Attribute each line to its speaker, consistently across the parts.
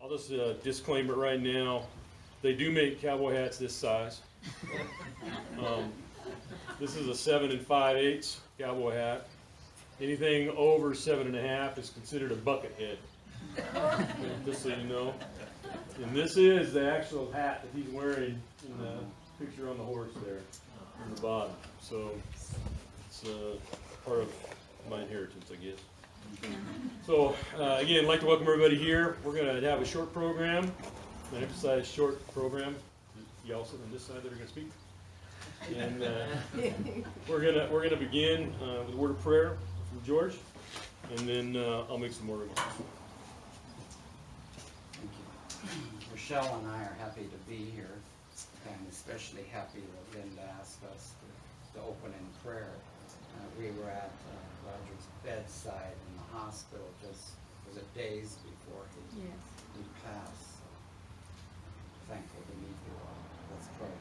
Speaker 1: I'll just disclaim it right now. They do make cowboy hats this size. This is a 7 5/8 cowboy hat. Anything over 7 1/2 is considered a bucket head. Just so you know. And this is the actual hat that he's wearing in the picture on the horse there, on the bottom. So it's part of my inheritance, I guess. So again, I'd like to welcome everybody here. We're going to have a short program. I emphasize short program. Y'all sitting on this side that are going to speak. And we're gonna begin with a word of prayer from George, and then I'll make some more remarks.
Speaker 2: Thank you. Rochelle and I are happy to be here, and especially happy that Linda asked us to open in prayer. We were at Roger's bedside in the hospital just, was it days before he passed. Thankful to meet you all. Let's pray.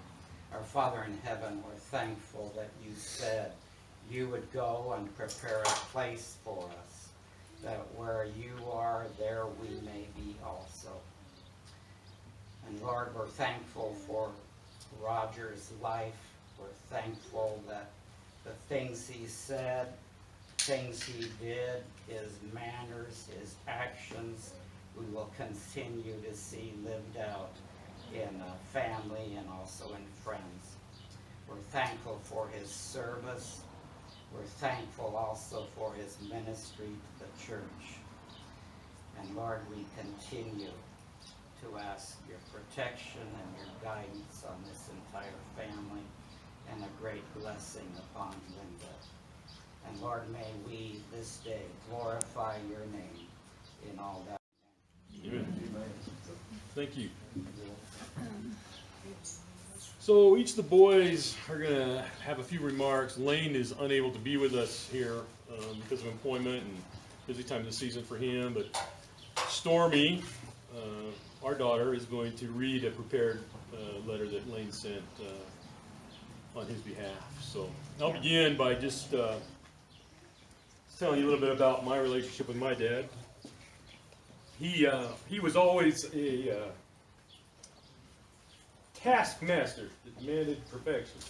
Speaker 2: Our Father in heaven, we're thankful that you said you would go and prepare a place for us, that where you are, there we may be also. And Lord, we're thankful for Roger's life. We're thankful that the things he said, things he did, his manners, his actions, we will continue to see lived out in family and also in friends. We're thankful for his service. We're thankful also for his ministry to the church. And Lord, we continue to ask your protection and your guidance on this entire family and a great blessing upon Linda. And Lord, may we this day glorify your name in all that.
Speaker 1: Amen. Thank you. So each of the boys are going to have a few remarks. Lane is unable to be with us here because of employment and busy time of the season for him. But Stormy, our daughter, is going to read a prepared letter that Lane sent on his behalf. So I'll begin by just telling you a little bit about my relationship with my dad. He was always a taskmaster that demanded perfection.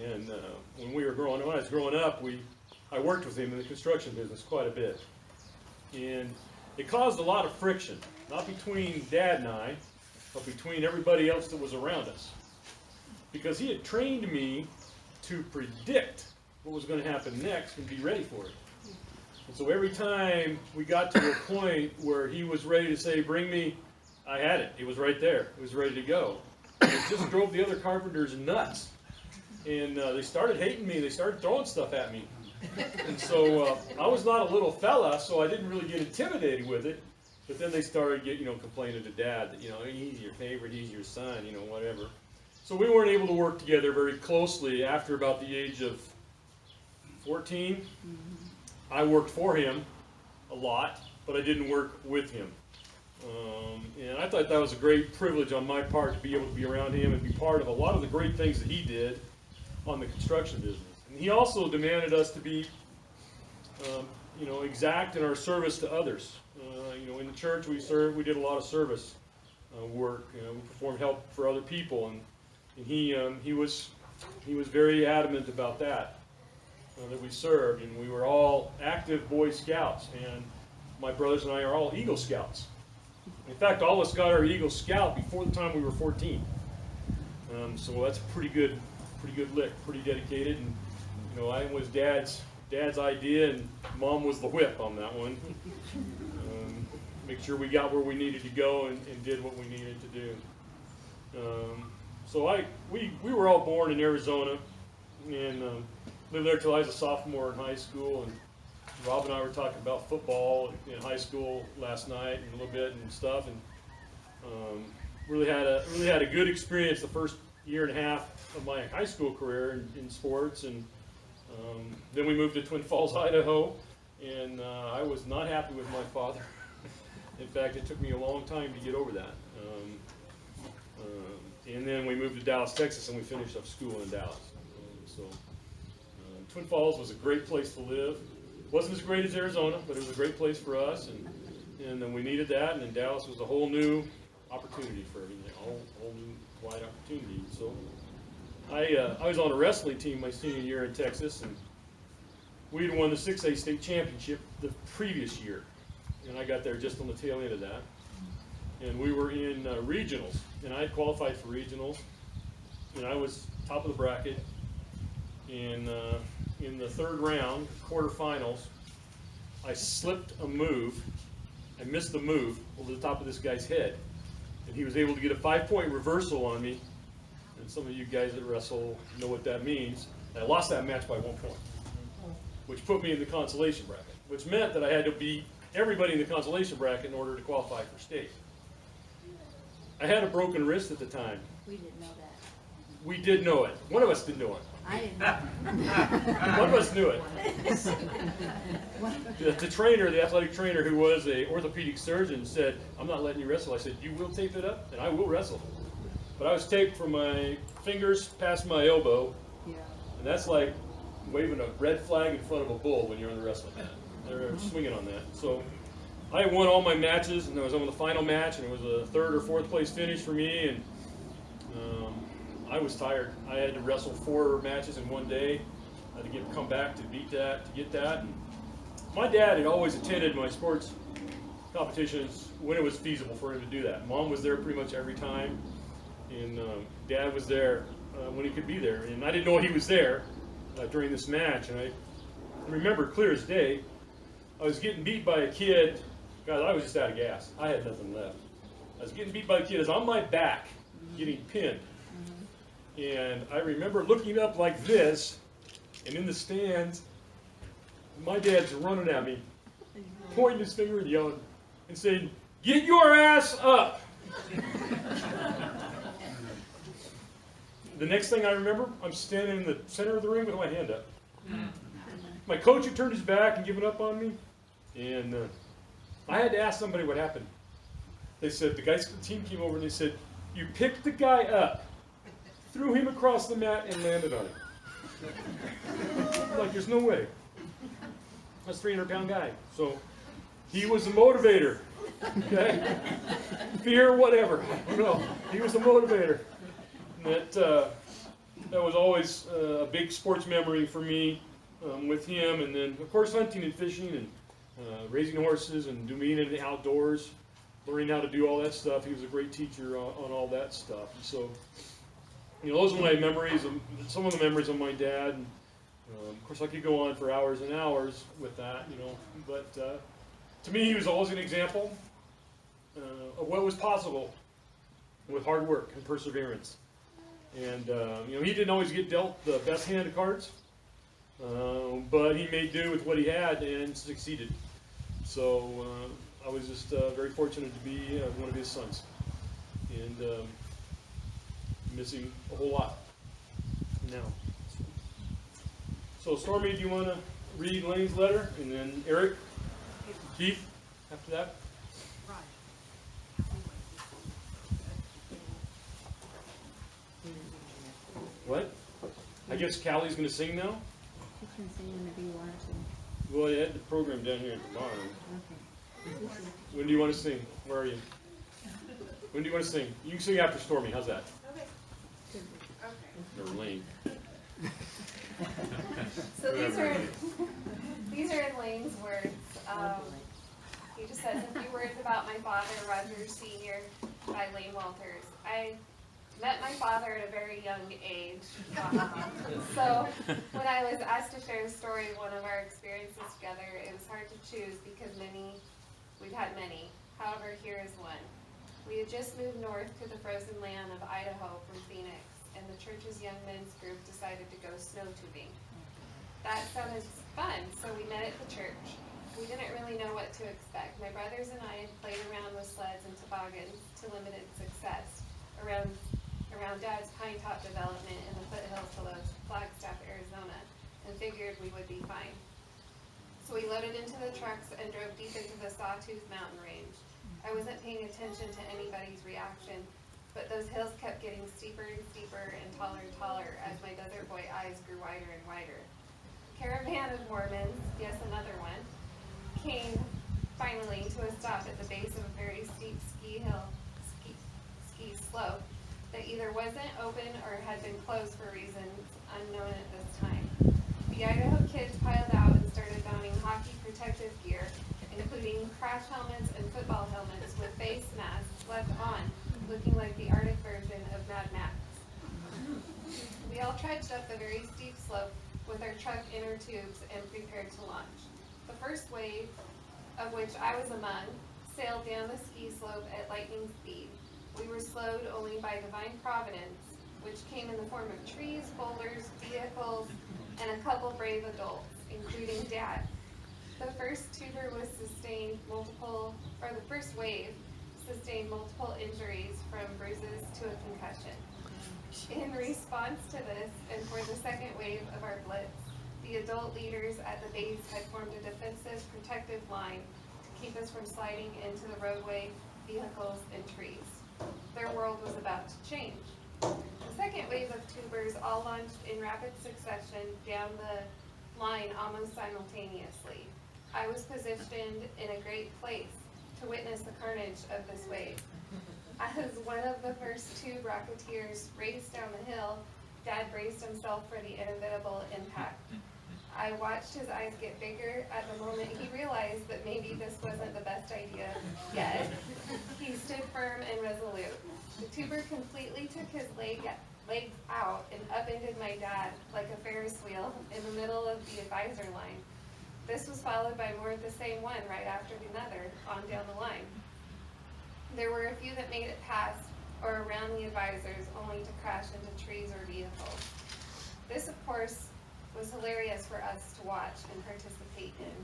Speaker 1: And when I was growing up, I worked with him in the construction business quite a bit. And it caused a lot of friction, not between Dad and I, but between everybody else that was around us. Because he had trained me to predict what was going to happen next and be ready for it. And so every time we got to a point where he was ready to say, bring me, I had it. It was right there. It was ready to go. It just drove the other carpenters nuts. And they started hating me. They started throwing stuff at me. And so I was not a little fella, so I didn't really get intimidated with it. But then they started complaining to Dad that, he's your favorite, he's your son, whatever. So we weren't able to work together very closely after about the age of 14. I worked for him a lot, but I didn't work with him. And I thought that was a great privilege on my part to be able to be around him and be part of a lot of the great things that he did on the construction business. And he also demanded us to be, exact in our service to others. In the church we did a lot of service work. We performed help for other people, and he was very adamant about that. That we served, and we were all active Boy Scouts, and my brothers and I are all Eagle Scouts. In fact, all of us got our Eagle Scout before the time we were 14. So that's a pretty good lick, pretty dedicated, and I was Dad's idea, and Mom was the whip on that one. Make sure we got where we needed to go and did what we needed to do. So we were all born in Arizona, and lived there till I was a sophomore in high school, and Rob and I were talking about football in high school last night and a little bit and stuff, and really had a good experience the first year and a half of my high school career in sports, and then we moved to Twin Falls, Idaho, and I was not happy with my father. In fact, it took me a long time to get over that. And then we moved to Dallas, Texas, and we finished up school in Dallas. Twin Falls was a great place to live. Wasn't as great as Arizona, but it was a great place for us. And And then we needed that, and then Dallas was a whole new opportunity for everything, whole new wide opportunity. So I was on a wrestling team my senior year in Texas, and we had won the 6A state championship the previous year, and I got there just on the tail end of that. And we were in regionals, and I had qualified for regionals, and I was top of the bracket. And in the third round, quarterfinals, I slipped a move. I missed the move over the top of this guy's head, and he was able to get a 5-point reversal on me. And some of you guys that wrestle know what that means. And I lost that match by 1 point, which put me in the consolation bracket, which meant that I had to beat everybody in the consolation bracket in order to qualify for state. I had a broken wrist at the time.
Speaker 3: We didn't know that.
Speaker 1: We did know it. One of us did know it.
Speaker 3: I didn't know.
Speaker 1: One of us knew it. The trainer, the athletic trainer, who was a orthopedic surgeon, said, "I'm not letting you wrestle." I said, "You will tape it up, and I will wrestle." But I was taped from my fingers past my elbow,
Speaker 3: Yeah.
Speaker 1: and that's like waving a red flag in front of a bull when you're on the wrestling mat. They're swinging on that. So I won all my matches, and I was on the final match, and it was a 3rd or 4th place finish for me, and I was tired. I had to wrestle 4 matches in one day. I had to come back to beat that, to get that. And my dad had always attended my sports competitions when it was feasible for him to do that. Mom was there pretty much every time, and Dad was there when he could be there. And I didn't know he was there during this match. And I remember clear as day, I was getting beat by a kid. God, I was just out of gas. I had nothing left. I was getting beat by a kid. I was on my back, getting pinned. And I remember looking up like this, and in the stands, my dad's running at me, pointing his finger and yelling, and saying, "Get your ass up!" The next thing I remember, I'm standing in the center of the ring with my hand up. My coach had turned his back and given up on me, and I had to ask somebody what happened. They said, the team came over and they said, "You picked the guy up, threw him across the mat, and landed on him." I'm like, there's no way. I was a 300-pound guy. So he was the motivator. Okay? Fear, whatever. I don't know. He was the motivator. And that was always a big sports memory for me with him. And then, of course, hunting and fishing and raising horses and being in the outdoors, learning how to do all that stuff. He was a great teacher on all that stuff. And so, those are my memories, some of the memories of my dad. And, of course, I could go on for hours and hours with that, But to me, he was always an example of what was possible with hard work and perseverance. And, he didn't always get dealt the best hand of cards, but he made do with what he had and succeeded. So I was just very fortunate to be one of his sons. And missing a whole lot now. So Stormy, do you want to read Lane's letter? And then Eric, Keith, after that? What? I guess Callie's going to sing now?
Speaker 3: You can sing whenever you want to.
Speaker 1: Well, you had the program down here at the bottom.
Speaker 3: Okay.
Speaker 1: When do you want to sing? Where are you? When do you want to sing? You can sing after Stormy. How's that?
Speaker 4: Okay.
Speaker 1: Or Lane.
Speaker 4: So these are in Lane's words. He just says a few words about my father, Roger Sr. by Lane Walters. I met my father at a very young age. So when I was asked to share a story of one of our experiences together, it was hard to choose because we've had many. However, here is one. We had just moved north to the frozen land of Idaho from Phoenix, and the church's young men's group decided to go snow tubing. That sounded fun, so we met at the church. We didn't really know what to expect. My brothers and I had played around with sleds and toboggans to limited success around Dad's pine top development in the foothills below Flagstaff, Arizona, and figured we would be fine. So we loaded into the trucks and drove deep into the Sawtooth mountain range. I wasn't paying attention to anybody's reaction, but those hills kept getting steeper and steeper and taller as my desert boy eyes grew wider and wider. Caravan of Mormons, yes, another one, came finally to a stop at the base of a very steep ski slope that either wasn't open or had been closed for reasons unknown at this time. The Idaho kids piled out and started donning hockey protective gear, including crash helmets and football helmets with face masks left on, looking like the Arctic version of Mad Max. We all trudged up the very steep slope with our truck inner tubes and prepared to launch. The first wave, of which I was among, sailed down the ski slope at lightning speed. We were slowed only by divine providence, which came in the form of trees, boulders, vehicles, and a couple brave adults, including Dad. The first wave sustained multiple injuries from bruises to a concussion. In response to this, and for the second wave of our blitz, the adult leaders at the base had formed a defensive protective line to keep us from sliding into the roadway, vehicles, and trees. Their world was about to change. The second wave of tubers all launched in rapid succession down the line almost simultaneously. I was positioned in a great place to witness the carnage of this wave. As one of the first tube rocketeers raced down the hill, Dad braced himself for the inevitable impact. I watched his eyes get bigger at the moment he realized that maybe this wasn't the best idea yet. He stood firm and resolute. The tuber completely took his legs out and upended my dad like a Ferris wheel in the middle of the advisor line. This was followed by more of the same one right after another on down the line. There were a few that made it past or around the advisors only to crash into trees or vehicles. This, of course, was hilarious for us to watch and participate in.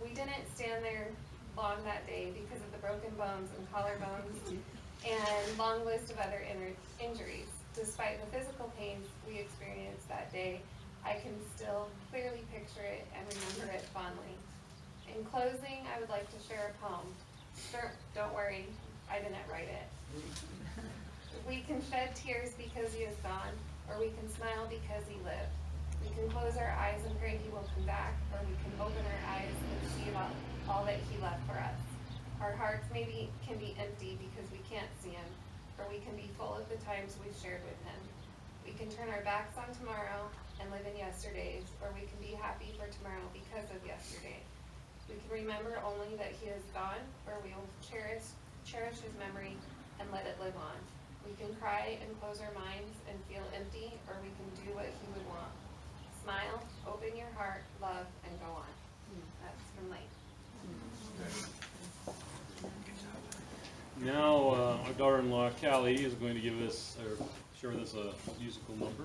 Speaker 4: We didn't stand there long that day because of the broken bones and collarbones and long list of other injuries. Despite the physical pains we experienced that day, I can still clearly picture it and remember it fondly. In closing, I would like to share a poem. Don't worry, I didn't write it. We can shed tears because he is gone, or we can smile because he lived. We can close our eyes and pray he will come back, or we can open our eyes and see about all that he left for us. Our hearts can be empty because we can't see him, or we can be full of the times we've shared with him. We can turn our backs on tomorrow and live in yesterdays, or we can be happy for tomorrow because of yesterday. We can remember only that he is gone, or we will cherish his memory and let it live on. We can cry and close our minds and feel empty, or we can do what he would want. Smile, open your heart, love, and go on. That's from Lake.
Speaker 1: Now, our daughter-in-law, Callie, is going to give us, or share with us a musical number.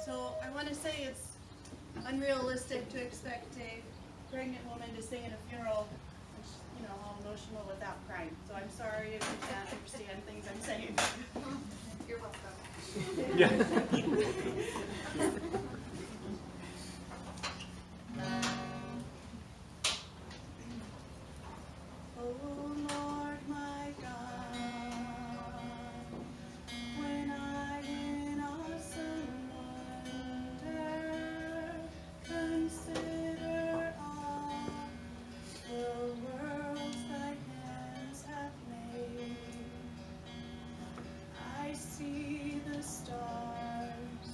Speaker 5: So I want to say it's unrealistic to expect a pregnant woman to sing at a funeral, which, you know, how emotional without crying. So I'm sorry if you can't understand things I'm saying.
Speaker 4: You're welcome.
Speaker 1: Yeah.
Speaker 5: Oh Lord my God, when I in awesome wonder consider all the worlds thy hands have made, I see the stars,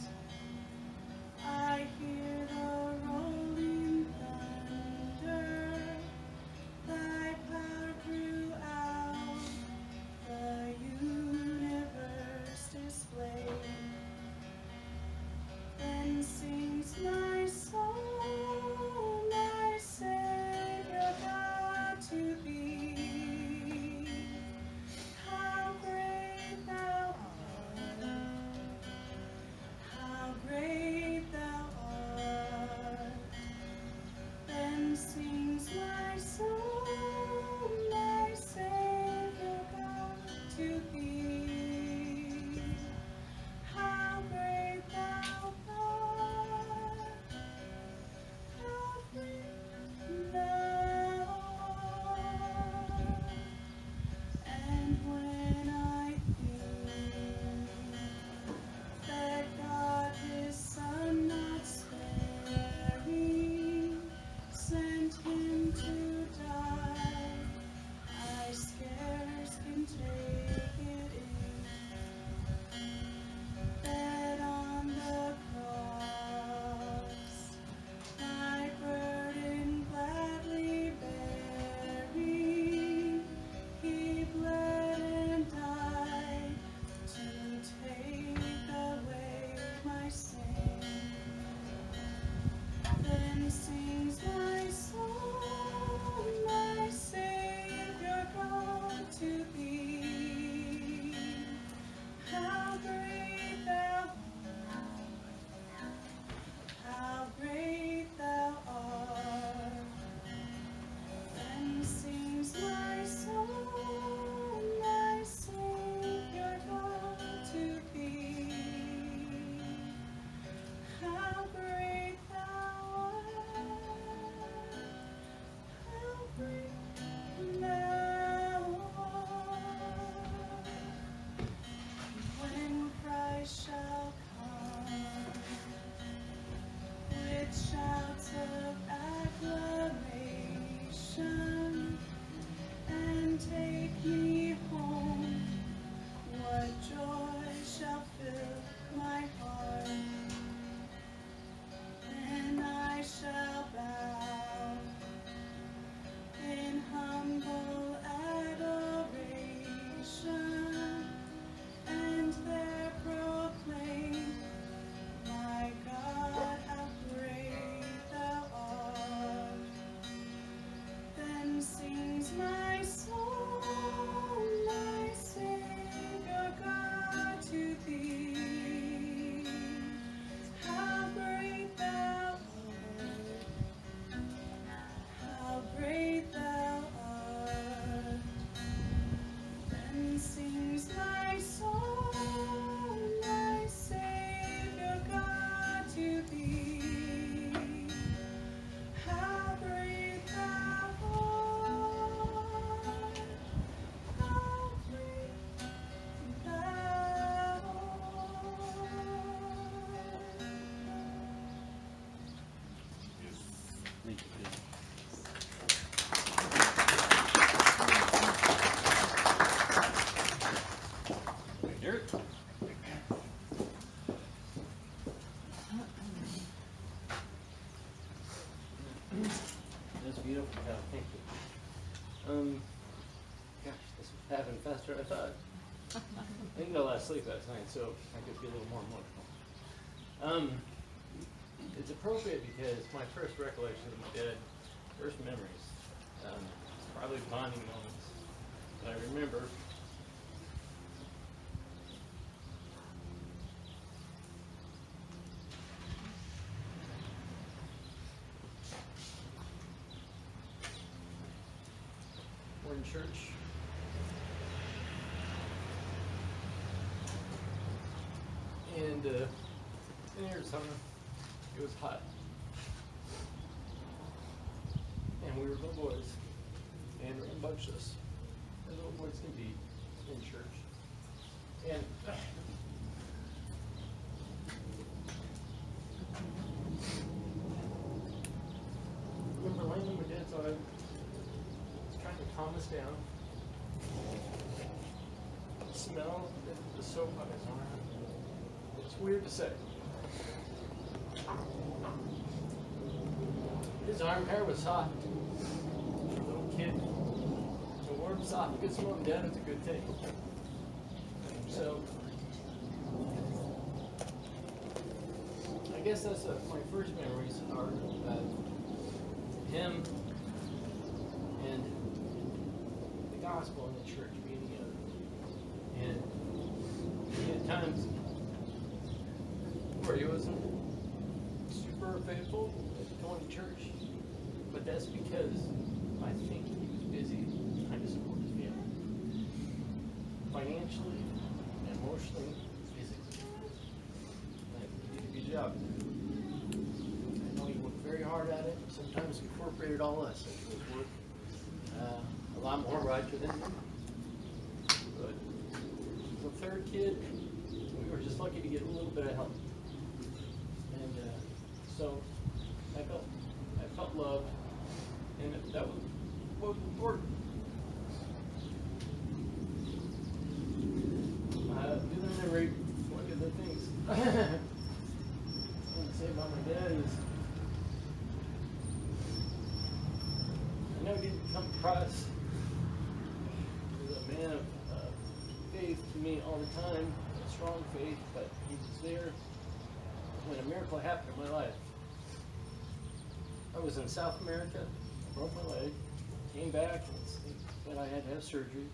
Speaker 6: happened faster than I thought. I didn't get a lot of sleep last night, so I could be a little more emotional. It's appropriate because my first recollection of my dad, first memories, probably bonding moments that I remember. We're in church. And in Arizona, it was hot. And we were little boys, and rambunctious, as little boys can be in church. And I remember laying on my dad's side, trying to calm us down. Smell the soap on his arm. It's weird to say. His arm hair was soft. Little kid. The warm, soft, good smelling dad is a good thing. So, I guess that's my first memories are him and the gospel and the church being together. And he had times where he wasn't super faithful going to church, but that's because I think he was busy trying to support his family, financially, emotionally, physically. Like, he did a good job. I know he worked very hard at it. Sometimes incorporated all us into his work. A lot more Roger than me. But as a third kid, we were just lucky to get a little bit of help. And so I felt loved, and that was what was important. Do remember one of the things I want to say about my dad is I know he didn't come across as a man of faith to me all the time, a strong faith, but he was there when a miracle happened in my life. I was in South America, broke my leg, came back, and I had to have surgery.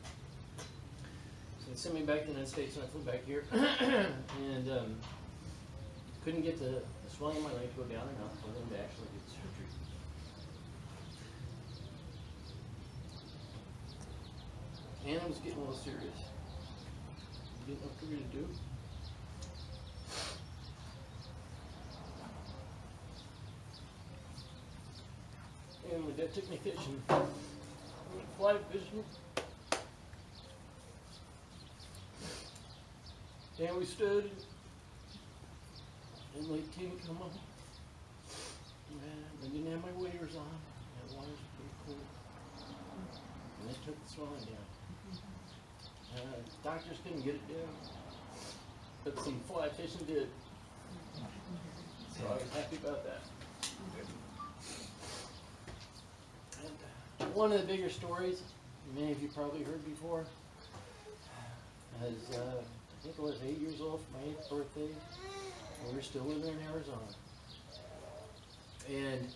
Speaker 6: So they sent me back to the United States, and I flew back here, and couldn't get the swelling in my leg to go down enough for them to actually get the surgery. And it was getting a little serious. Didn't know what we were to do. And my dad took me fishing. I went fly fishing. And we stood and Lake King come up. And I didn't have my waders on. And the water was pretty cool. And they took the swelling down. Doctors couldn't get it down. But some fly fishing did. So I was happy about that. And one of the bigger stories, many of you probably heard before, is I think I was 8 years old for my 8th birthday, and we were still living in Arizona. And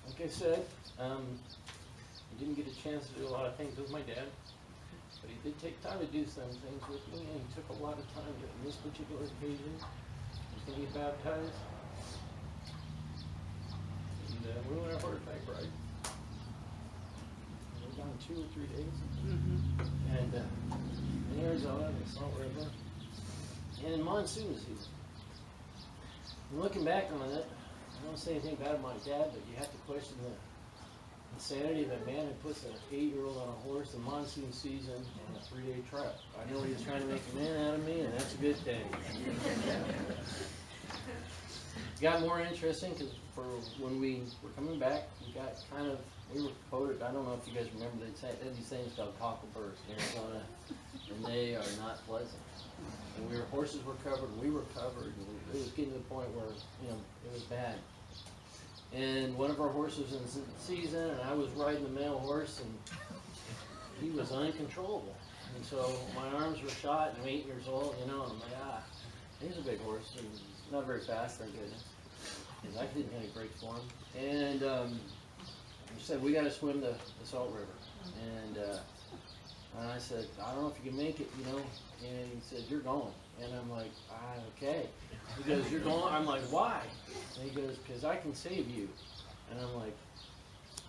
Speaker 6: like I said, I didn't get a chance to do a lot of things with my dad, but he did take time to do some things with me, and he took a lot of time on this particular occasion. He was going to get baptized. And we went on a horseback ride. We were gone 2 or 3 days. And in Arizona, in the Salt River, and in monsoon season. And looking back on it, I don't say anything bad about my dad, but you have to question the insanity of a man who puts an 8-year-old on a horse in monsoon season on a 3-day trip. I know he was trying to make a man out of me, and that's a good thing. It got more interesting because for when we were coming back, we were quoted, I don't know if you guys remember, they had these things called cockleburrs in Arizona, and they are not pleasant. And horses were covered, we were covered, and it was getting to the point where, it was bad. And one of our horses was in season, and I was riding the male horse, he was uncontrollable. And so my arms were shot, and I'm 8 years old, you know, and I'm like, he's a big horse, and not very fast, thank goodness. Because I didn't have any brakes for him. And he said, we got to swim the Salt River. And I said, I don't know if you can make it, you know. And he said, you're going. And I'm like, okay. He goes, you're going? I'm like, why? And he goes, because I can save you. And I'm like,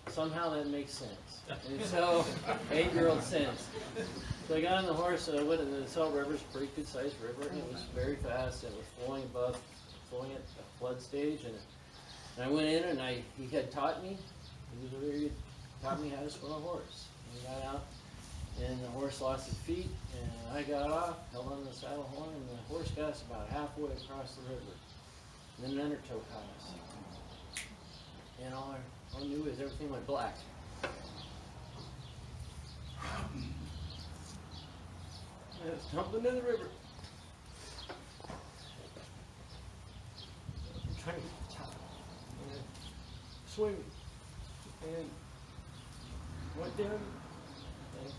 Speaker 6: somehow that makes sense. And so, 8-year-old sense. So I got on the horse, and I went into the Salt River. It's a pretty good sized river, and it was very fast, and it was flowing at the flood stage. And I went in, and he had taught me. He was very good, taught me how to swim a horse. And we got out, and the horse lost his feet, and I got off, held on to the saddle horn, and the horse got us about halfway across the river. And then an undertow caught us. And all I knew is everything went black. I was tumbling in the river. I'm trying to get to the top. And swimming. And went down and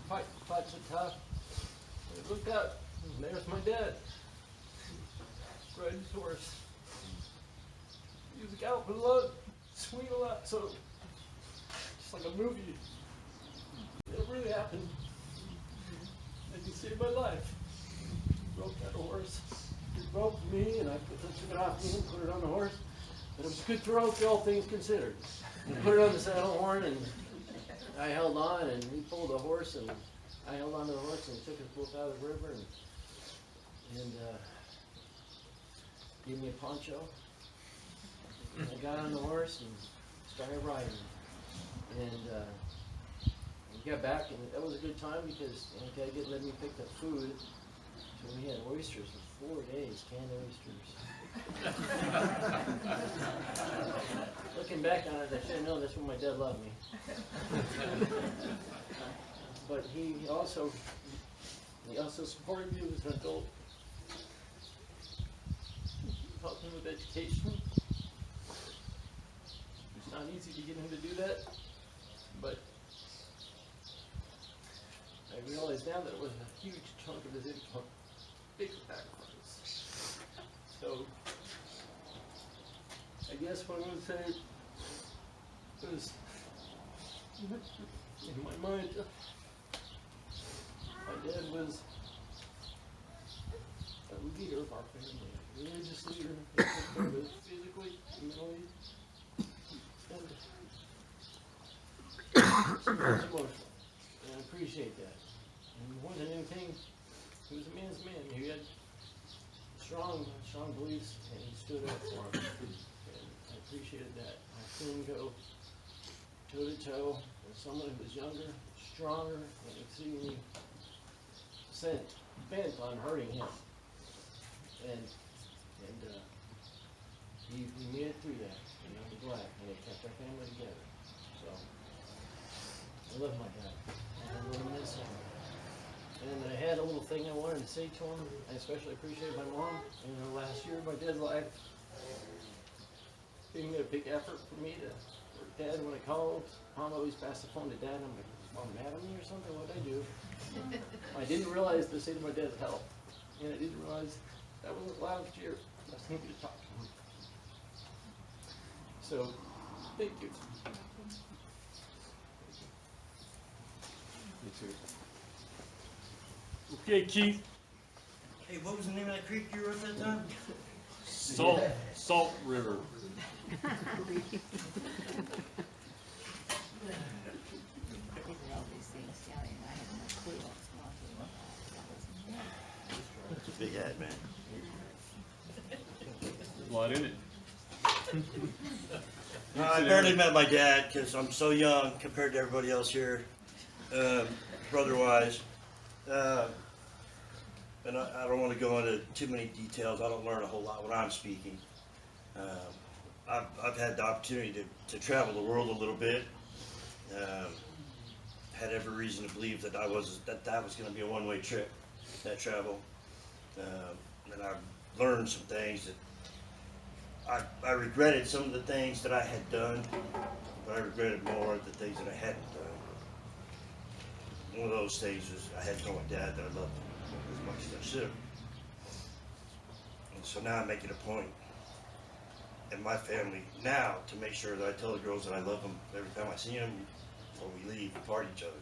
Speaker 6: Hudson-Tuck. And I looked up, and there's my dad. Riding his horse. He was galloping along, swinging a lot, so just like a movie. It really happened. And he saved my life. He broke that horse. He broke me, and I took it off me and put it on the horse. But it was a good throw, all things considered. I put it on the saddle horn, and I held on, and he pulled the horse, and I held on to the horse, and he took us both out of the river, and gave me a poncho. And I got on the horse and started riding. And we got back, and that was a good time because Dad let me pick the food. So we had oysters for 4 days, canned oysters. Looking back on it, I should have known that's when my dad loved me. But he also supported me as an adult. Helped him with education. It's not easy to get him to do that, but I realized now that it was a huge chunk of his income, big sacrifice. So I guess what I would say was, in my mind, my dad was a leader of our family, a religious leader. He took care of us physically, mentally, and emotional. And I appreciate that. And more than anything, he was a man's man. He had strong beliefs, and he stood up for them. And I appreciated that. I couldn't go toe to toe with someone who was younger, stronger, and exceedingly bent on hurting him. And he made it through that, and I'm glad, and it kept our family together. So I love my dad, and I really miss him. And I had a little thing I wanted to say to him. I especially appreciate my mom. In the last year of my dad's life, being a big effort for me to work Dad when I called. Mom always passed the phone to Dad. I'm like, is Mom mad at me or something? What'd I do? I didn't realize to say to my dad's help. And I didn't realize that was last year. I was thinking to talk to him. So, thank you.
Speaker 1: You too. Okay, Keith.
Speaker 7: Hey, what was the name of that creek you were at that time?
Speaker 1: Salt River.
Speaker 7: That's a big hat, man.
Speaker 1: There's a lot in it.
Speaker 7: No, I barely met my dad because I'm so young compared to everybody else here, brother-wise. And I don't want to go into too many details. I don't learn a whole lot when I'm speaking. I've had the opportunity to travel the world a little bit. Had every reason to believe that that was going to be a one-way trip, that travel. And I've learned some things that I regretted some of the things that I had done, but I regretted more the things that I hadn't one of those things was I had told my dad that I loved him as much as I should have. And so now I'm making a point in my family now to make sure that I tell the girls that I love them every time I see them before we leave and part each other.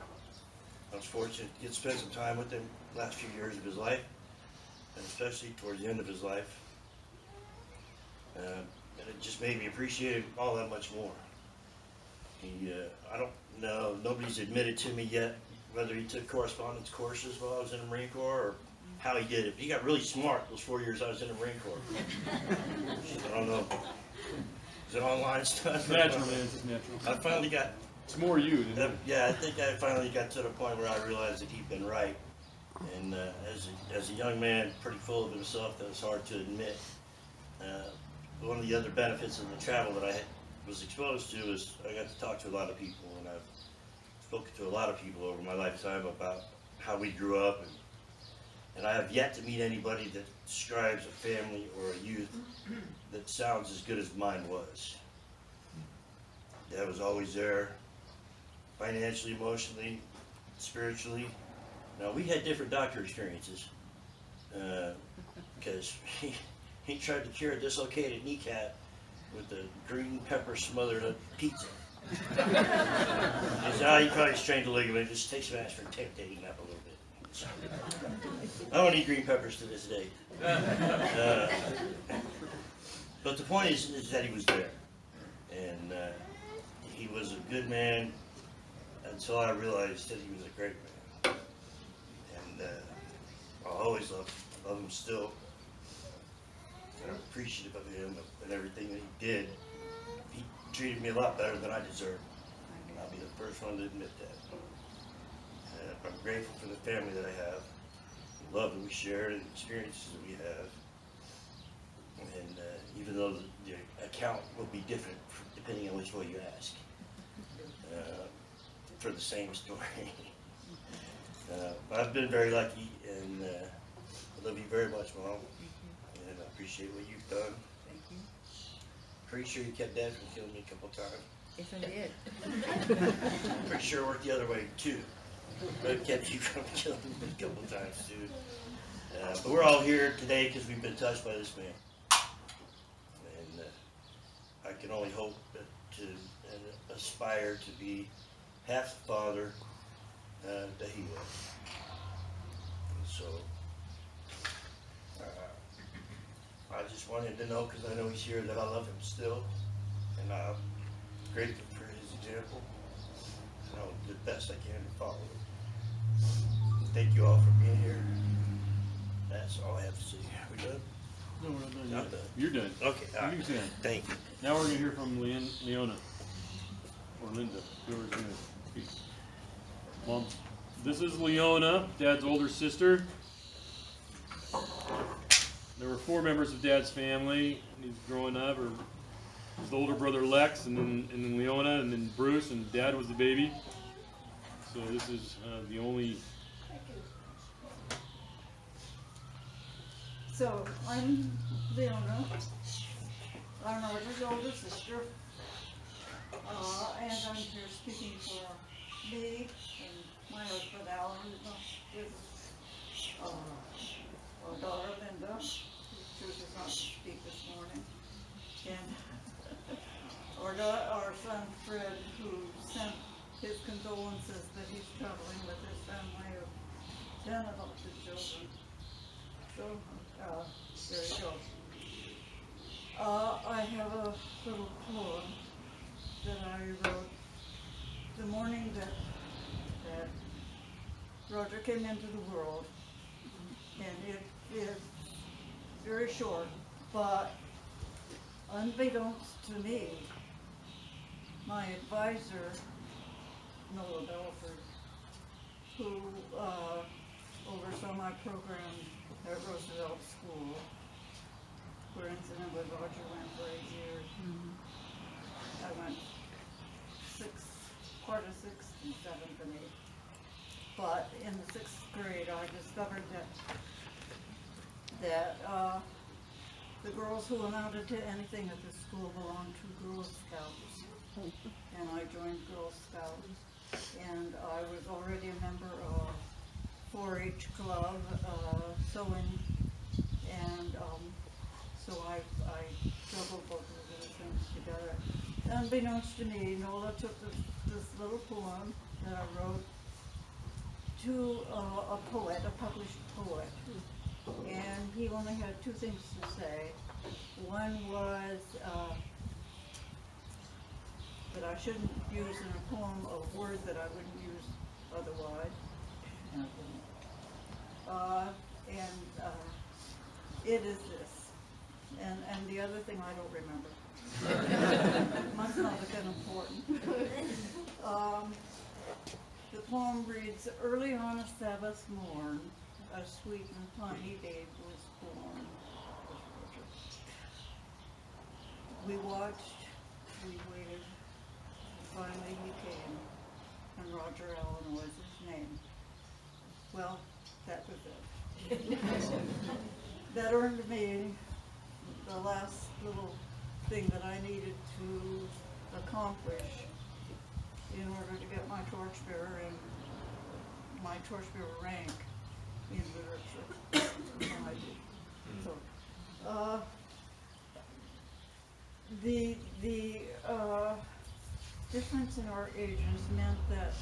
Speaker 7: I was fortunate to get to spend some time with him the last few years of his life, and especially towards the end of his life. And it just made me appreciate him all that much more. I don't know, nobody's admitted to me yet whether he took correspondence courses while I was in the Marine Corps or how he did it. He got really smart those 4 years I was in the Marine Corps. I don't know. Is it online stuff?
Speaker 1: It's natural, man. It's just natural.
Speaker 7: I finally got.
Speaker 1: It's more you than him.
Speaker 7: Yeah, I think I finally got to the point where I realized that he'd been right. And as a young man, pretty full of himself, that was hard to admit. One of the other benefits of the travel that I was exposed to is I got to talk to a lot of people, and I've spoken to a lot of people over my lifetime about how we grew up, and I have yet to meet anybody that describes a family or a youth that sounds as good as mine was. Dad was always there, financially, emotionally, spiritually. Now, we had different doctor experiences, because he tried to cure a dislocated kneecap with the green pepper smothered up pizza. He said, you probably strained the ligament, just take some aspirin, take it up a little bit. I don't eat green peppers to this day. But the point is that he was there. And he was a good man until I realized that he was a great man. And I'll always love him still. And I'm appreciative of him and everything that he did. He treated me a lot better than I deserved. And I'll be the first one to admit that. I'm grateful for the family that I have, the love that we share, and the experiences that we have. And even though the account will be different depending on which way you ask, for the same story. I've been very lucky, and I love you very much, Mom. And I appreciate what you've done.
Speaker 8: Thank you.
Speaker 7: Pretty sure you kept Dad from killing me a couple times.
Speaker 8: Yes, I did.
Speaker 7: Pretty sure it worked the other way too. But it kept you from killing me a couple times too. But we're all here today because we've been touched by this man. And I can only hope to aspire to be half the father that he was. And so I just want him to know, because I know he's here, that I love him still. And I'm grateful for his example. And I'll do the best I can to follow it. Thank you all for being here. That's all I have to say. Are we done?
Speaker 1: No, we're not done
Speaker 7: Not
Speaker 1: yet.
Speaker 7: done.
Speaker 1: You're done.
Speaker 7: Okay, all
Speaker 1: You
Speaker 7: right.
Speaker 1: can stand.
Speaker 7: Thank you.
Speaker 1: Now we're gonna hear from Leona. Or Linda, whoever's gonna speak. Mom, this is Leona, Dad's older sister. There were 4 members of Dad's family. He's growing up, or his older brother Lex, and then Leona, and then Bruce, and Dad was the baby. So this is the only.
Speaker 9: So, I'm Leona, I'm Roger's older sister, and I'm here speaking for me and my husband Alan, with our daughter Linda, who chooses not to speak this morning, and our son Fred, who sent his condolences that he's traveling with his family of 10 adopted children. So, there you go. I have a little poem that I wrote the morning that Roger came into the world, and it is very short, but unbeknownst to me, my advisor, Noah Belford, who oversaw my program at Roosevelt School, where incidentally Roger went for 8 years. I went part of 6th and 7th and 8th. But in the 6th grade, I discovered that the girls who amounted to anything at the school belonged to Girl Scouts. And I joined Girl Scouts. and I was already a member of 4-H club, sewing, and, so I juggled both of those things together. Unbeknownst to me, Nola took this little poem that I wrote to a poet, a published poet, and he only had two things to say. One was that I shouldn't use in a poem a word that I wouldn't use otherwise. It is this, and the other thing I don't remember. Must not have been important. The poem reads, early on a Sabbath morn, a sweet and tiny babe was born. We watched, we waited, and finally he came, and Roger Allen was his name. Well, that was it. That earned me the last little thing that I needed to accomplish in order to get my torchbearer and my torchbearer rank in literature. And I did. So, the difference in our ages meant that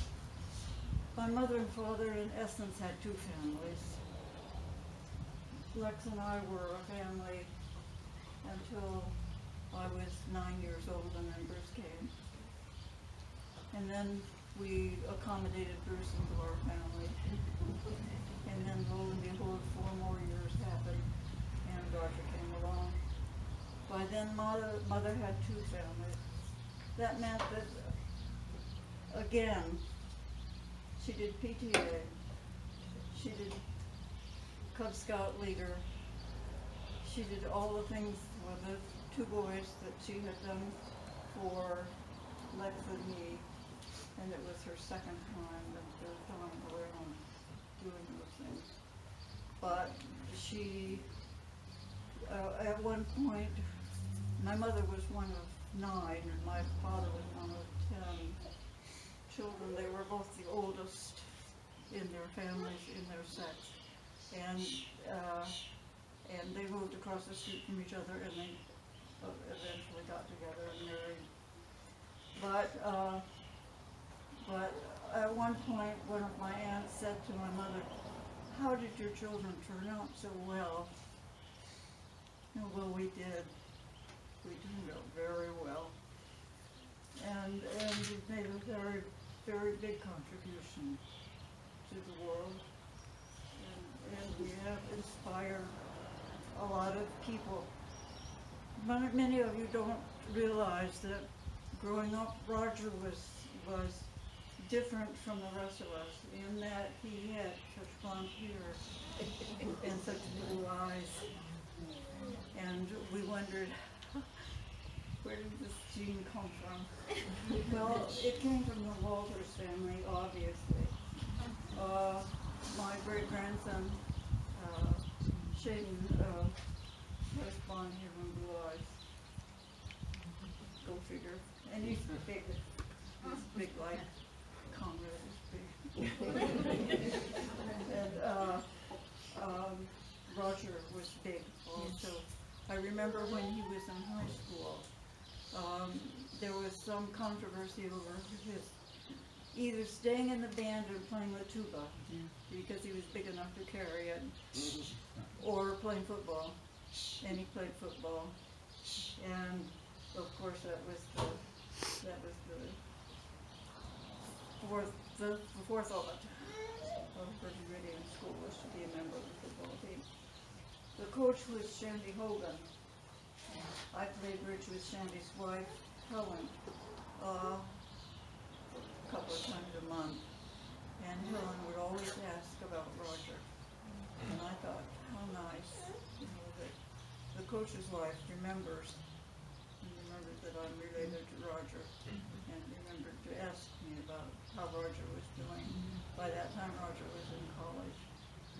Speaker 9: my mother and father in essence had two families. Lex and I were a family until I was 9 years old and then Bruce came. And then we accommodated Bruce into our family. And then lo and behold, 4 more years happened and Roger came along. By then mother had two families. That meant that, again, she did PTA, she did Cub Scout leader, she did all the things with the 2 boys that she had done for Lex and me, and it was her second time and third time around doing those things. But she, at one point, my mother was one of 9 and my father was one of 10 children. They were both the oldest in their families, in their sex. And they moved across the street from each other and they eventually got together and married. But at one point, one of my aunts said to my mother, how did your children turn out so well? And well, we did. We turned out very well. And we've made a very, very big contribution to the world. And we have inspired a lot of people. Many of you don't realize that growing up, Roger was different from the rest of us in that he had such blonde hair and such blue eyes. And we wondered, where did this gene come from? Well, it came from the Walters family, obviously. My great-grandson, Shaden, has blonde hair and blue eyes. Go figure. And he's big. He's big like Conrad is big. And Roger was big also. I remember when he was in high school, there was some controversy over his either staying in the band or playing the tuba, because he was big enough to carry it, or playing football, and he played football. And of course that was the fourth thought of Virginia in school was to be a member of the football team. The coach was Shandy Hogan. I played bridge with Shandy's wife, Helen, a couple of times a month. And Helen would always ask about Roger. And I thought, how nice, that the coach's wife remembers that I'm related to Roger, and remembered to ask me about how Roger was doing. By that time, Roger was in college,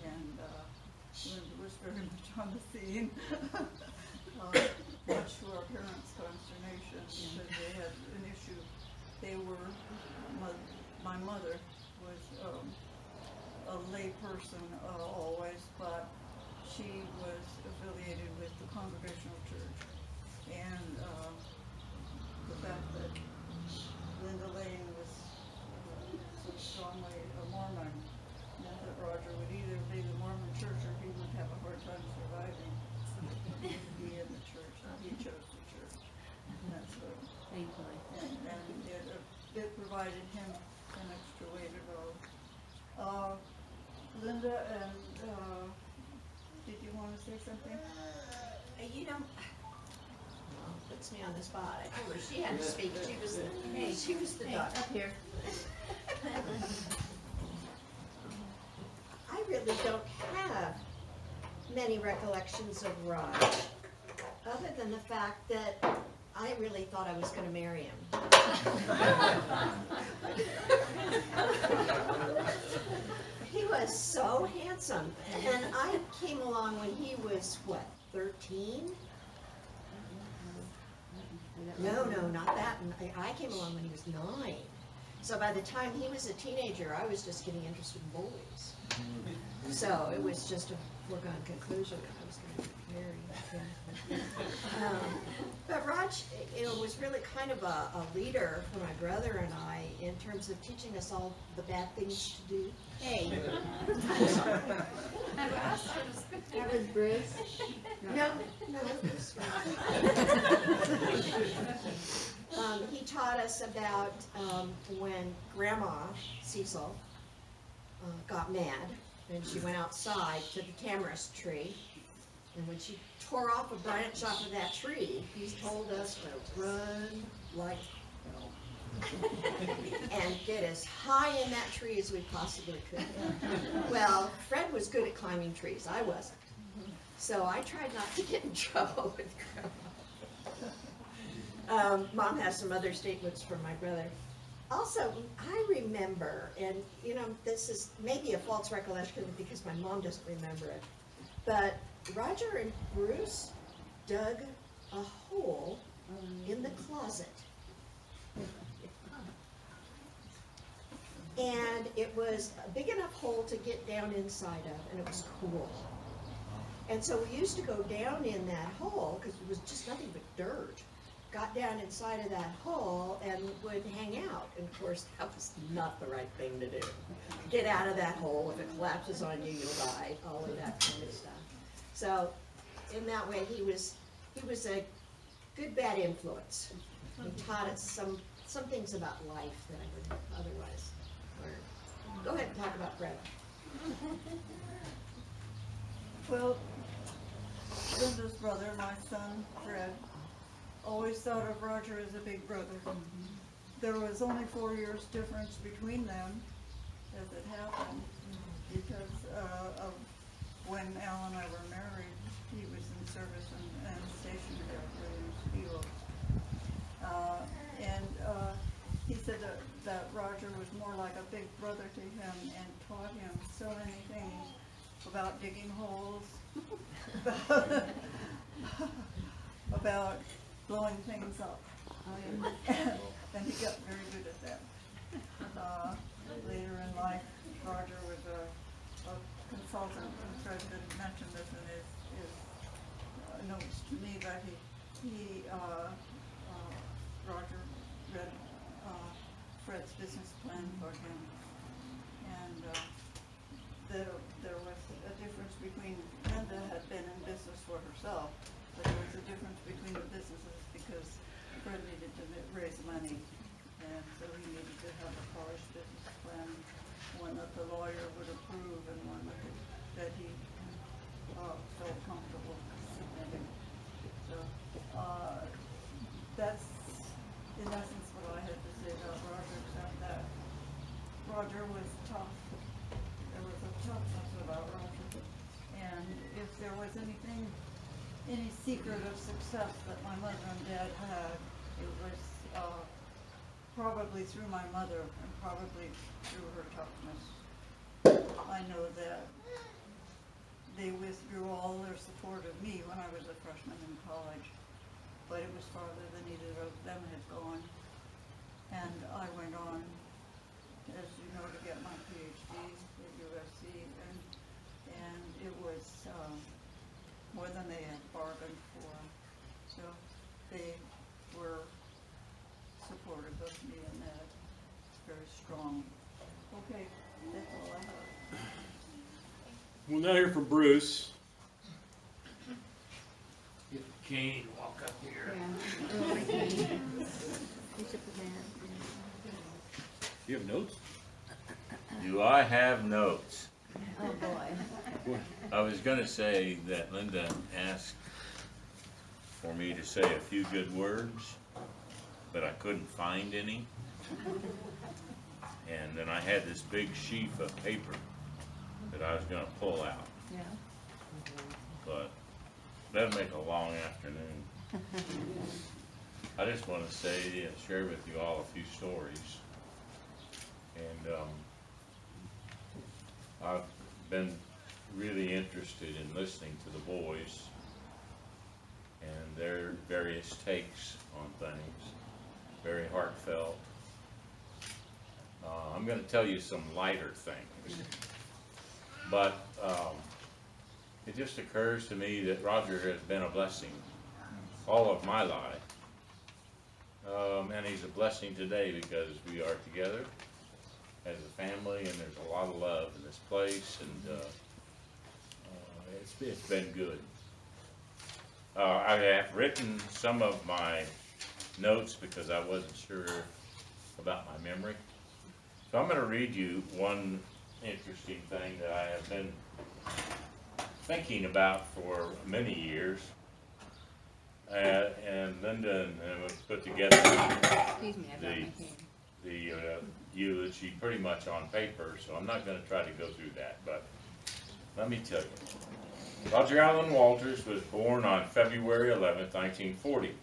Speaker 9: and Linda was very much on the scene, much to our parents' consternation, because they had an issue. They were my mother was a lay person always, but she was affiliated with the Congregational Church. And the fact that Linda Lane was so strongly a Mormon meant that Roger would either be the Mormon church or he would have a hard time surviving. Be in the church, and he chose the church. And that's what,
Speaker 3: Thankfully.
Speaker 9: and it provided him an extra way to go. Linda and, did you want to say something?
Speaker 8: You know, puts me on the spot. I told her she had to speak. She was the doctor.
Speaker 3: Up here.
Speaker 8: I really don't have many recollections of Raj, other than the fact that I really thought I was going to marry him. He was so handsome, and I came along when he was, what, 13? No, not that. I came along when he was 9. So by the time he was a teenager, I was just getting interested in boys. So it was just a foregone conclusion that I was going to marry him. But Raj, was really kind of a leader for my brother and I in terms of teaching us all the bad things to do. Hey, I'm sorry.
Speaker 3: That was Bruce.
Speaker 8: No. He taught us about when Grandma Cecil got mad and she went outside to the tamarisk tree, and when she tore off a branch off of that tree, he told us to run like hell and get as high in that tree as we possibly could. Well, Fred was good at climbing trees. I wasn't. So I tried not to get in trouble with Grandma. Mom has some other statements from my brother. Also, I remember, and this is maybe a false recollection because my mom doesn't remember it, but Roger and Bruce dug a hole in the closet. And it was a big enough hole to get down inside of, and it was cool. And so we used to go down in that hole, because it was just nothing but dirt. Got down inside of that hole and would hang out. And of course, that was not the right thing to do. Get out of that hole. If it collapses on you, you'll die. All of that kind of stuff. So, in that way, he was a good bad influence. He taught us some things about life that I wouldn't otherwise learn. Go ahead and talk about Fred.
Speaker 9: Well, Linda's brother, my son, Fred, always thought of Roger as a big brother. There was only 4 years difference between them as it happened, because of when Al and I were married, he was in service and stationed at Williams Field. He said that Roger was more like a big brother to him and taught him so many things about digging holes, about blowing things up. And he got very good at that. Later in life, Roger was a consultant, and Fred didn't mention this in his notes to me, but Roger read Fred's business plan for him. And there was a difference between, Linda had been in business for herself, but there was a difference between the businesses because Fred needed to raise money, and so he needed to have a polished business plan, one that the lawyer would approve and one that he felt comfortable submitting. So that's in essence what I had to say about Roger, except that Roger was tough. There was a toughness about Roger. And if there was any secret of success that my mother and dad had, it was probably through my mother and probably through her toughness. I know that they withdrew all their support of me when I was a freshman in college, but it was farther than either of them had gone. And I went on as you know, to get my PhD at USC, and it was more than they had bargained for. So they were supportive of me in that, very strong. Okay, that's all I have.
Speaker 1: We'll now hear from Bruce.
Speaker 6: Get Kane, walk up here.
Speaker 3: Yeah. You should put that.
Speaker 1: You have notes?
Speaker 10: Do I have notes?
Speaker 3: Oh, boy.
Speaker 10: I was gonna say that Linda asked for me to say a few good words, but I couldn't find any. And then I had this big sheaf of paper that I was gonna pull out,
Speaker 3: Yeah.
Speaker 10: but that'd make a long afternoon. I just wanna say and share with you all a few stories. And I've been really interested in listening to the boys and their various takes on things, very heartfelt. I'm going to tell you some lighter things, but it just occurs to me that Roger has been a blessing all of my life, and he's a blessing today because we are together as a family, and there's a lot of love in this place, and it's been good. I have written some of my notes because I wasn't sure about my memory. So I'm going to read you one interesting thing that I have been thinking about for many years. And Linda and I put together
Speaker 3: Excuse me, I brought my cane.
Speaker 10: the eulogy pretty much on paper, so I'm not going to try to go through that, but let me tell you. Roger Allen Walters was born on February 11th, 1940.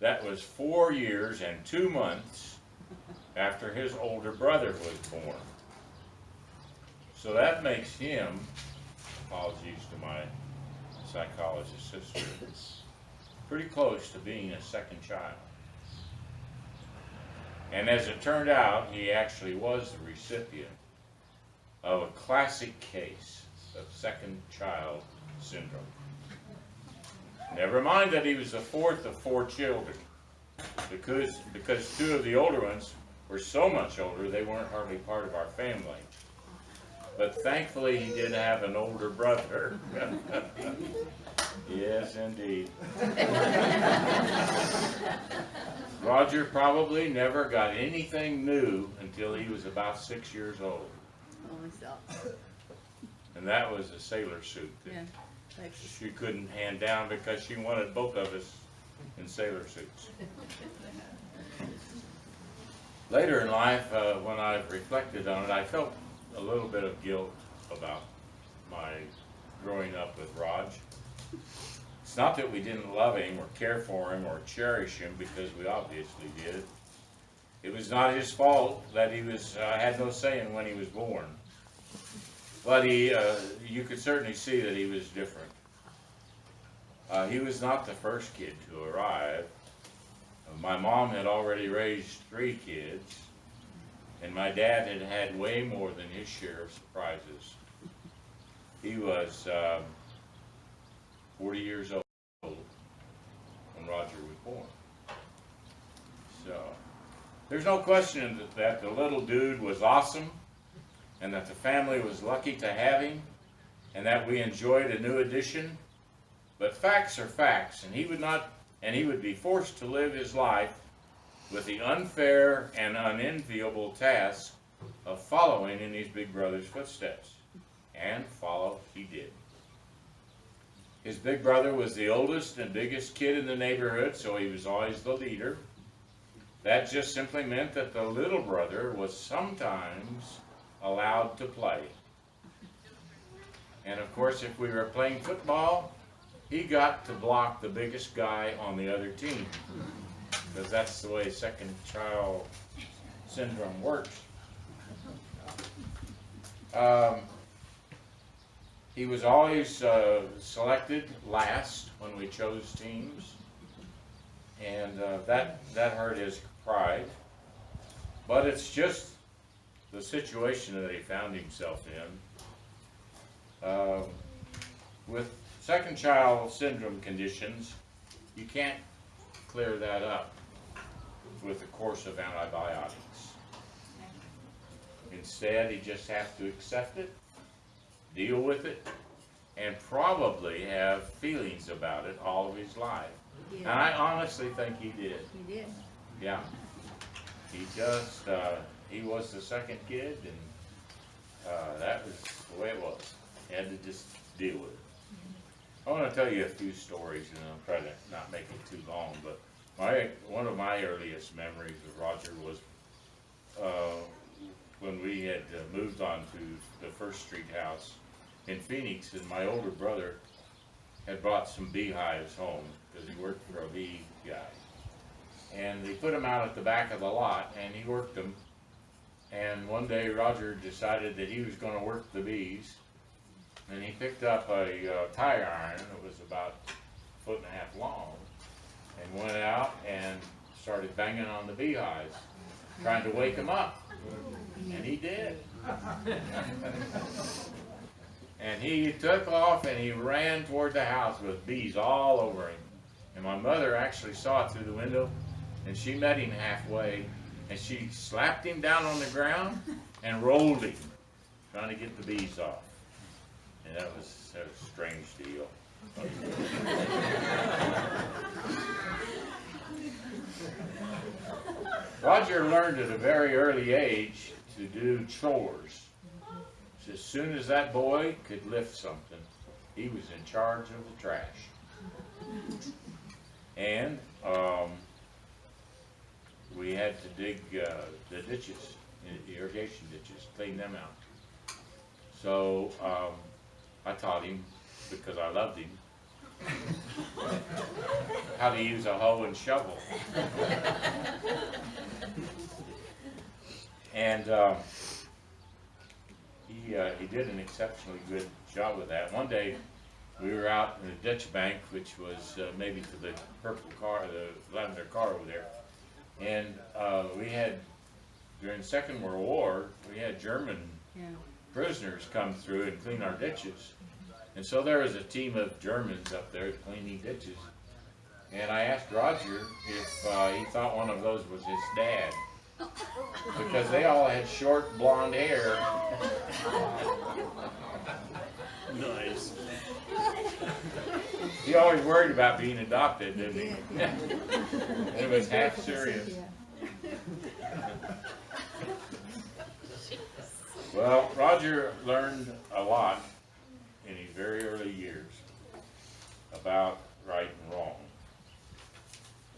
Speaker 10: That was 4 years and 2 months after his older brother was born. So that makes him, apologies to my psychologist sister, pretty close to being a second child. And as it turned out, he actually was the recipient of a classic case of second child syndrome. Never mind that he was the fourth of 4 children, because 2 of the older ones were so much older they weren't hardly part of our family. But thankfully he did have an older brother. Yes, indeed. Roger probably never got anything new until he was about 6 years old.
Speaker 3: Only self.
Speaker 10: And that was a sailor suit that
Speaker 3: Yeah. Thanks.
Speaker 10: she couldn't hand down because she wanted both of us in sailor suits. Later in life, when I've reflected on it, I felt a little bit of guilt about my growing up with Raj. It's not that we didn't love him or care for him or cherish him, because we obviously did. It was not his fault that he had no say in when he was born. But you could certainly see that he was different. He was not the first kid to arrive. My mom had already raised 3 kids, and my dad had had way more than his share of surprises. He was 40 years old when Roger was born. So there's no question that the little dude was awesome, and that the family was lucky to have him, and that we enjoyed a new addition. But facts are facts, and he would be forced to live his life with the unfair and unenviable task of following in his big brother's footsteps. And follow he did. His big brother was the oldest and biggest kid in the neighborhood, so he was always the leader. That just simply meant that the little brother was sometimes allowed to play. And of course, if we were playing football, he got to block the biggest guy on the other team, because that's the way second child syndrome works. He was always selected last when we chose teams, and that hurt his pride. But it's just the situation that he found himself in. With second child syndrome conditions, you can't clear that up with a course of antibiotics. Instead, he just has to accept it, deal with it, and probably have feelings about it all of his life. And I honestly think he did.
Speaker 3: He did.
Speaker 10: Yeah. He just, he was the second kid, and that was the way it was. He had to just deal with it. I want to tell you a few stories, and I'll try to not make it too long, but one of my earliest memories of Roger was when we had moved on to the First Street house in Phoenix, and my older brother had brought some beehives home because he worked for a bee guy. And they put them out at the back of the lot, and he worked them. And one day Roger decided that he was going to work the bees, and he picked up a tire iron that was about 1.5 feet long, and went out and started banging on the beehives, trying to wake them up. And he did. And he took off and he ran toward the house with bees all over him. And my mother actually saw it through the window, and she met him halfway, and she slapped him down on the ground and rolled him, trying to get the bees off. And that was a strange deal. Roger learned at a very early age to do chores. So as soon as that boy could lift something, he was in charge of the trash. And we had to dig the ditches, the irrigation ditches, clean them out. So I taught him, because I loved him, how to use a hoe and shovel. And he did an exceptionally good job with that. One day we were out in the ditch bank, which was maybe to the purple car, the lavender car over there. And we had, during the Second World War, we had German prisoners come through and clean our ditches. And so there was a team of Germans up there cleaning ditches. And I asked Roger if he thought one of those was his dad, because they all had short blonde hair.
Speaker 1: Nice.
Speaker 10: He always worried about being adopted, didn't he? It was half serious. Well, Roger learned a lot in his very early years about right and wrong.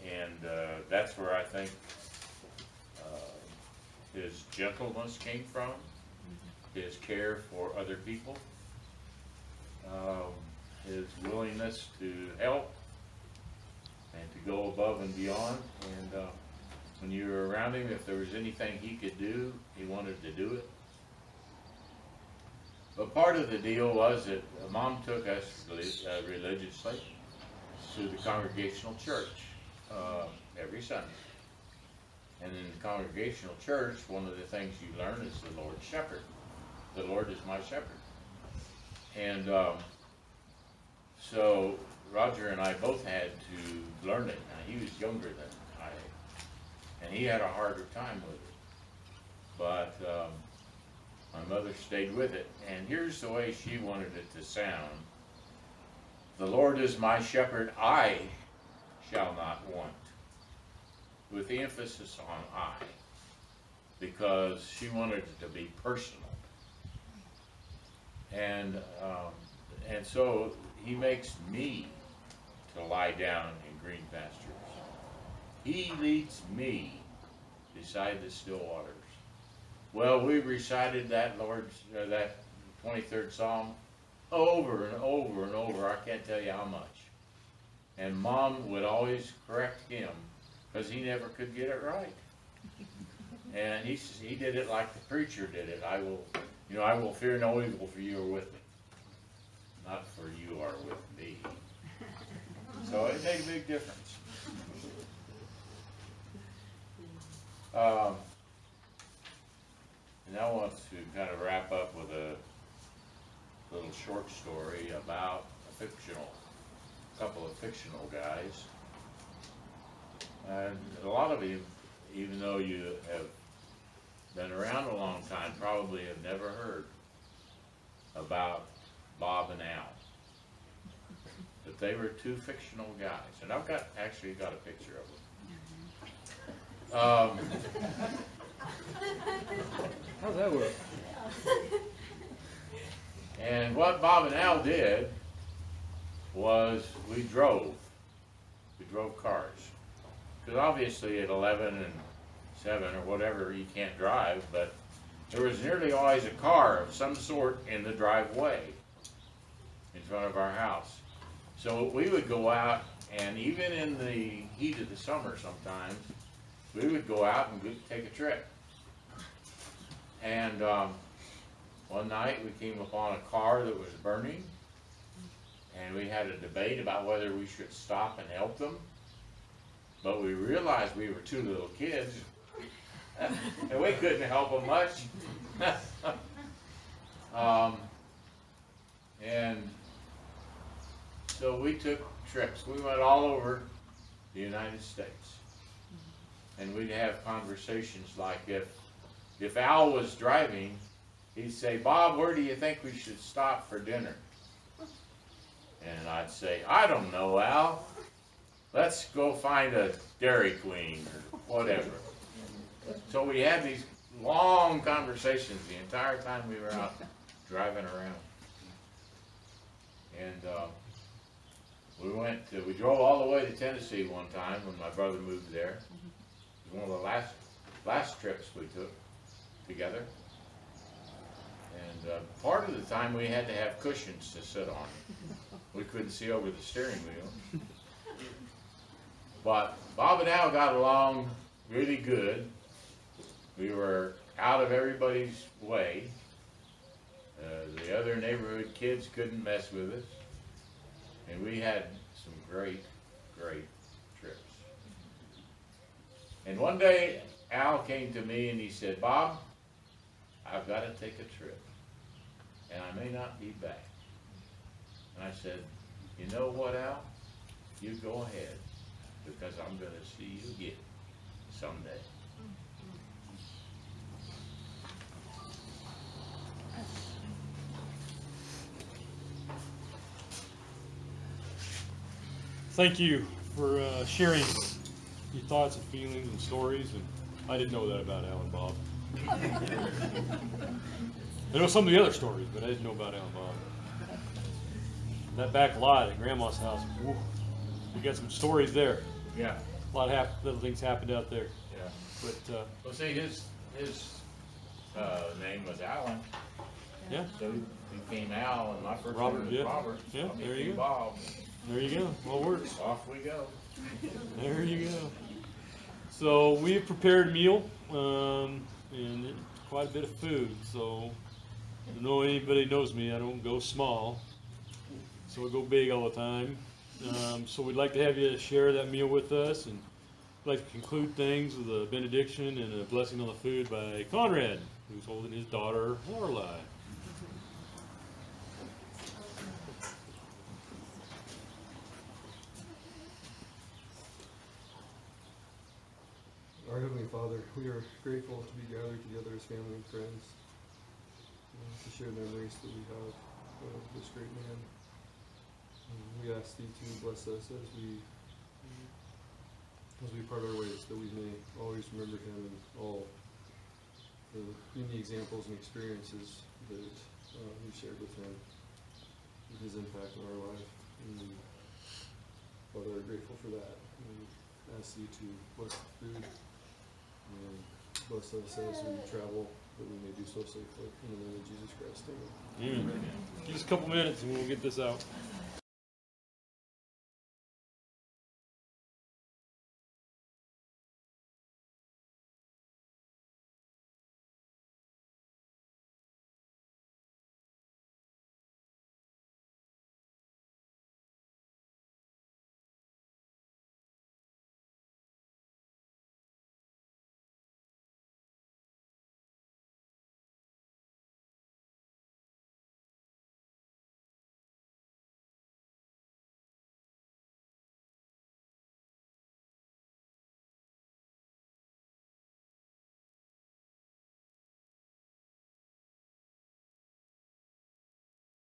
Speaker 10: And that's where I think his gentleness came from, his care for other people, his willingness to help and to go above and beyond. And when you were around him, if there was anything he could do, he wanted to do it. But part of the deal was that Mom took us religiously to the Congregational Church every Sunday. And in the Congregational Church, one of the things you learn is the Lord's shepherd. The Lord is my shepherd. And so Roger and I both had to learn it. Now, he was younger than I, and he had a harder time with it. But my mother stayed with it, and here's the way she wanted it to sound. The Lord is my shepherd, I shall not want. With the emphasis on I, because she wanted it to be personal. And so he makes me to lie down in green pastures. He leads me beside the still waters. Well, we recited that that 23rd Psalm over and over and over. I can't tell you how much. And Mom would always correct him because he never could get it right. And he did it like the preacher did it. I will fear no evil, for you are with me. Not for you are with me. So it made a big difference. And I want to kind of wrap up with a little short story about a couple of fictional guys. And a lot of you, even though you have been around a long time, probably have never heard about Bob and Al. But they were two fictional guys, and I've actually got a picture of them.
Speaker 1: How's that work?
Speaker 10: And what Bob and Al did was we drove cars. Because obviously at 11 and 7 or whatever, you can't drive, but there was nearly always a car of some sort in the driveway in front of our house. So we would go out, and even in the heat of the summer sometimes, we would go out and take a trip. And one night we came upon a car that was burning, and we had a debate about whether we should stop and help them. But we realized we were two little kids, and we couldn't help them much. And so we took trips. We went all over the United States. And we'd have conversations like if Al was driving, he'd say, "Bob, where do you think we should stop for dinner?" And I'd say, "I don't know, Al. Let's go find a Dairy Queen or whatever." So we had these long conversations the entire time we were out driving around. And we drove all the way to Tennessee one time when my brother moved there. It was one of the last trips we took together. And part of the time we had to have cushions to sit on. We couldn't see over the steering wheel. But Bob and Al got along really good. We were out of everybody's way. The other neighborhood kids couldn't mess with us. And we had some great, great trips. And one day, Al came to me and he said, "Bob, I've got to take a trip, and I may not be back." And I said, "You know what, Al? You go ahead, because I'm going to see you again someday."
Speaker 1: Thank you for sharing your thoughts and feelings and stories. And I didn't know that about Al and Bob. I know some of the other stories, but I didn't know about Al and Bob. That back lot at Grandma's house, whew, we got some stories there.
Speaker 10: Yeah.
Speaker 1: A lot of little things happened out there.
Speaker 10: Yeah.
Speaker 1: But
Speaker 10: Well, see, his name was Alan.
Speaker 1: yeah,
Speaker 10: So he became Al, and my first
Speaker 1: Robert,
Speaker 10: name was
Speaker 1: yeah.
Speaker 10: Robert.
Speaker 1: Yeah,
Speaker 10: I
Speaker 1: there you
Speaker 10: became
Speaker 1: go.
Speaker 10: Bob.
Speaker 1: there you go. Well, it works.
Speaker 10: Off we go.
Speaker 1: There you go. So we've prepared a meal, and quite a bit of food. So I don't know anybody knows me. I don't go small, so I go big all the time. So we'd like to have you share that meal with us, and I'd like to conclude things with a benediction and a blessing on the food by Conrad, who's holding his daughter Lorelei.
Speaker 11: Our Heavenly Father, we are grateful to be gathered together as family and friends, to share memories that we have of this great man. We ask Thee to bless us as we part our ways, that we may always remember Him and all the many examples and experiences that we shared with Him, and His impact on our life. And Father, we're grateful for that. And ask Thee to bless the food. And bless us as we travel, that we may do so safely. In the name of Jesus Christ, amen.
Speaker 1: Give us a couple minutes and we'll get this out.